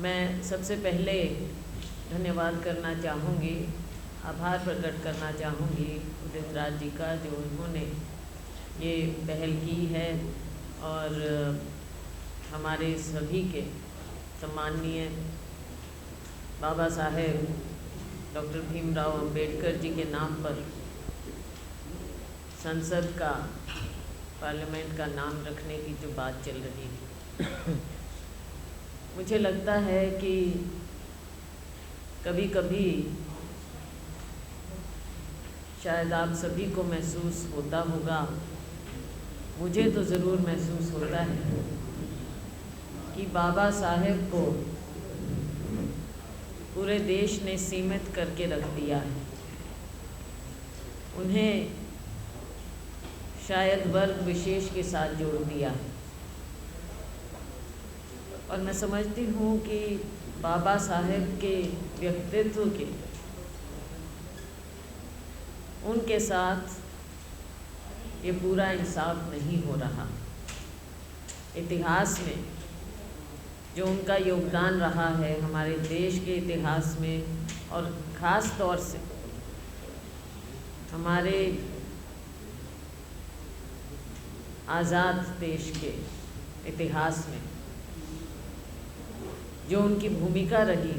मैं सबसे पहले धन्यवाद करना चाहूँगी, आभार प्रकट करना चाहूँगी उदित राज जी का, जो उन्होंने ये पहल की है और हमारे सभी के सम्माननीय बाबा साहेब डॉक्टर भीमराव अंबेडकर जी के नाम पर संसद का, पार्लियामेंट का नाम रखने की जो बात चल रही है। मुझे लगता है कि कभी कभी शायद आप सभी को महसूस होता होगा, मुझे तो ज़रूर महसूस होता है कि बाबा साहेब को पूरे देश ने सीमित करके रख दिया है। उन्हें शायद वर्ग विशेष के साथ जोड़ दिया है और मैं समझती हूँ कि बाबा साहेब के व्यक्तित्व के, उनके साथ ये पूरा इंसाफ नहीं हो रहा। इतिहास में जो उनका योगदान रहा है हमारे देश के इतिहास में, और ख़ास तौर से हमारे आज़ाद देश के इतिहास में जो उनकी भूमिका रही,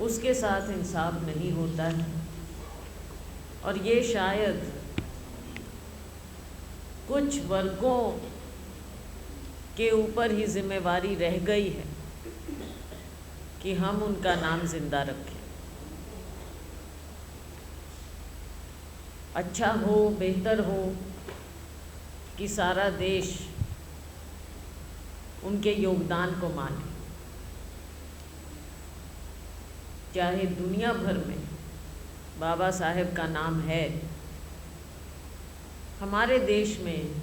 उसके साथ इंसाफ नहीं होता है। और ये शायद कुछ वर्गों के ऊपर ही जिम्मेवारी रह गई है कि हम उनका नाम जिंदा रखें। अच्छा हो, बेहतर हो कि सारा देश उनके योगदान को माने। चाहे दुनिया भर में बाबा साहेब का नाम है, हमारे देश में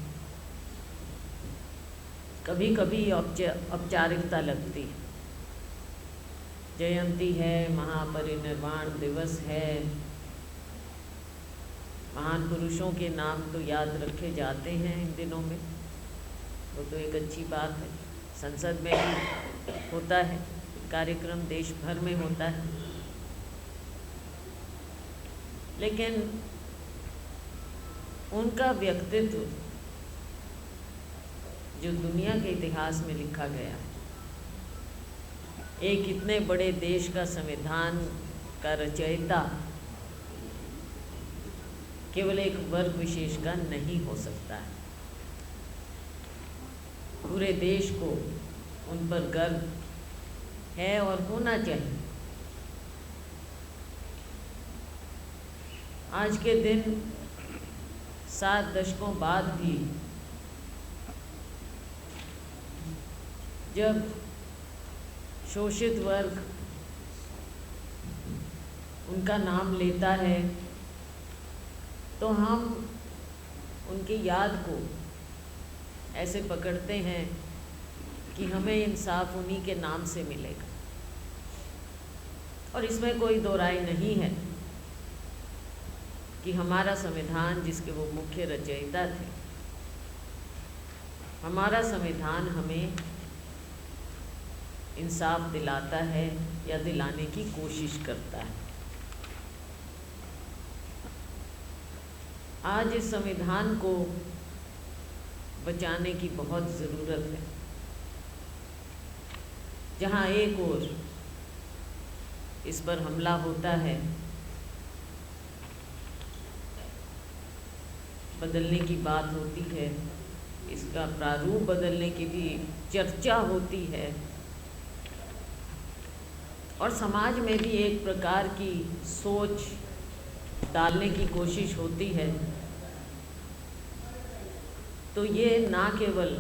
कभी कभी औपचारिकता लगती है। जयंती है, महापरिनिर्वाण दिवस है, महान पुरुषों के नाम तो याद रखे जाते हैं इन दिनों में, वो तो एक अच्छी बात है। संसद में भी होता है कार्यक्रम, देश भर में होता है, लेकिन उनका व्यक्तित्व जो दुनिया के इतिहास में लिखा गया है, एक इतने बड़े देश का संविधान का रचयिता केवल एक वर्ग विशेष का नहीं हो सकता है। पूरे देश को उन पर गर्व है और होना चाहिए। आज के दिन 7 दशकों बाद भी जब शोषित वर्ग उनका नाम लेता है तो हम उनकी याद को ऐसे पकड़ते हैं कि हमें इंसाफ उन्हीं के नाम से मिलेगा। और इसमें कोई दो राय नहीं है कि हमारा संविधान, जिसके वो मुख्य रचयिता थे, हमारा संविधान हमें इंसाफ दिलाता है या दिलाने की कोशिश करता है। आज इस संविधान को बचाने की बहुत ज़रूरत है। जहाँ एक ओर इस पर हमला होता है, बदलने की बात होती है, इसका प्रारूप बदलने की भी चर्चा होती है, और समाज में भी एक प्रकार की सोच डालने की कोशिश होती है, तो ये ना केवल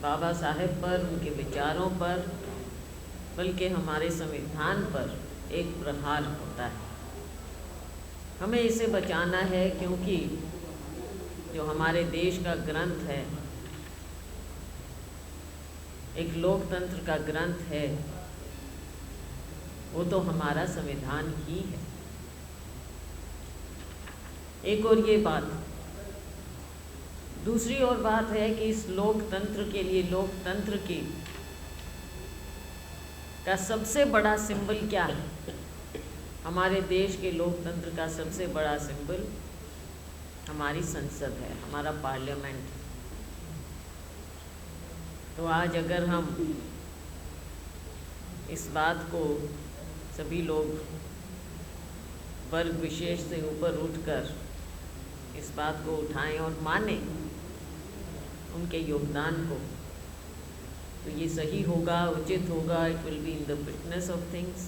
बाबा साहेब पर, उनके विचारों पर, बल्कि हमारे संविधान पर एक प्रहार होता है। हमें इसे बचाना है, क्योंकि जो हमारे देश का ग्रंथ है, एक लोकतंत्र का ग्रंथ है, वो तो हमारा संविधान ही है। एक और ये बात दूसरी और बात है कि इस लोकतंत्र के लिए, लोकतंत्र की का सबसे बड़ा सिंबल क्या है? हमारे देश के लोकतंत्र का सबसे बड़ा सिंबल हमारी संसद है, हमारा पार्लियामेंट। तो आज अगर हम इस बात को सभी लोग वर्ग विशेष से ऊपर उठकर इस बात को उठाएं और मानें उनके योगदान को, तो ये सही होगा, उचित होगा। It will be in the fitness of things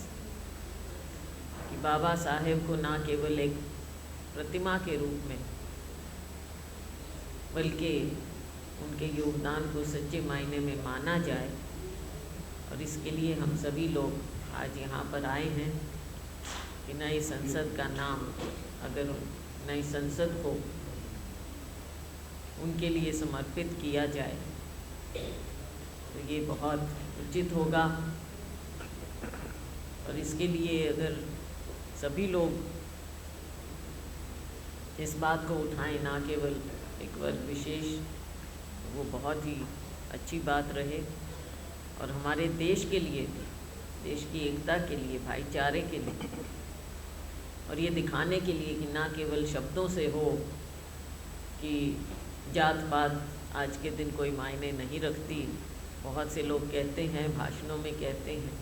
कि बाबा साहेब को ना केवल एक प्रतिमा के रूप में, बल्कि उनके योगदान को सच्चे मायने में माना जाए। और इसके लिए हम सभी लोग आज यहाँ पर आए हैं कि नई संसद का नाम, अगर नई संसद को उनके लिए समर्पित किया जाए तो ये बहुत उचित होगा। और इसके लिए अगर सभी लोग इस बात को उठाएं, ना केवल एक वर्ग विशेष, वो बहुत ही अच्छी बात रहे। और हमारे देश के लिए, देश की एकता के लिए, भाईचारे के लिए, और ये दिखाने के लिए कि ना केवल शब्दों से हो कि जात पात आज के दिन कोई मायने नहीं रखती। बहुत से लोग कहते हैं, भाषणों में कहते हैं,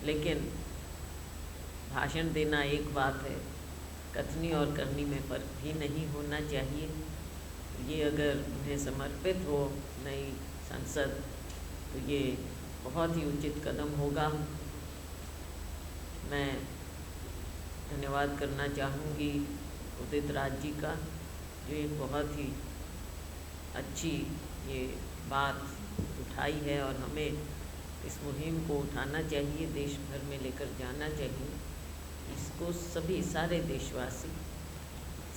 लेकिन भाषण देना एक बात है, कथनी और करनी में फ़र्क भी नहीं होना चाहिए। ये अगर उन्हें समर्पित हो नई संसद, तो ये बहुत ही उचित कदम होगा। मैं धन्यवाद करना चाहूँगी उदित राज जी का, जो एक बहुत ही अच्छी ये बात उठाई है और हमें इस मुहिम को उठाना चाहिए, देश भर में लेकर जाना चाहिए। इसको सभी, सारे देशवासी,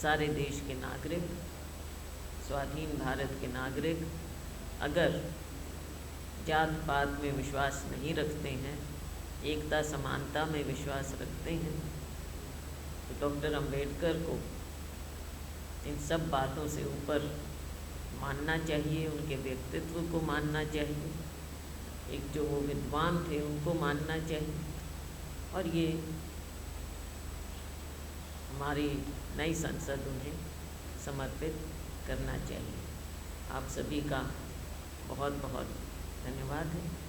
सारे देश के नागरिक, स्वाधीन भारत के नागरिक अगर जात पात में विश्वास नहीं रखते हैं, एकता समानता में विश्वास रखते हैं, तो डॉक्टर अंबेडकर को इन सब बातों से ऊपर मानना चाहिए, उनके व्यक्तित्व को मानना चाहिए, एक जो वो विद्वान थे उनको मानना चाहिए। और ये हमारी नई संसद उन्हें समर्पित करना चाहिए। आप सभी का बहुत बहुत धन्यवाद है।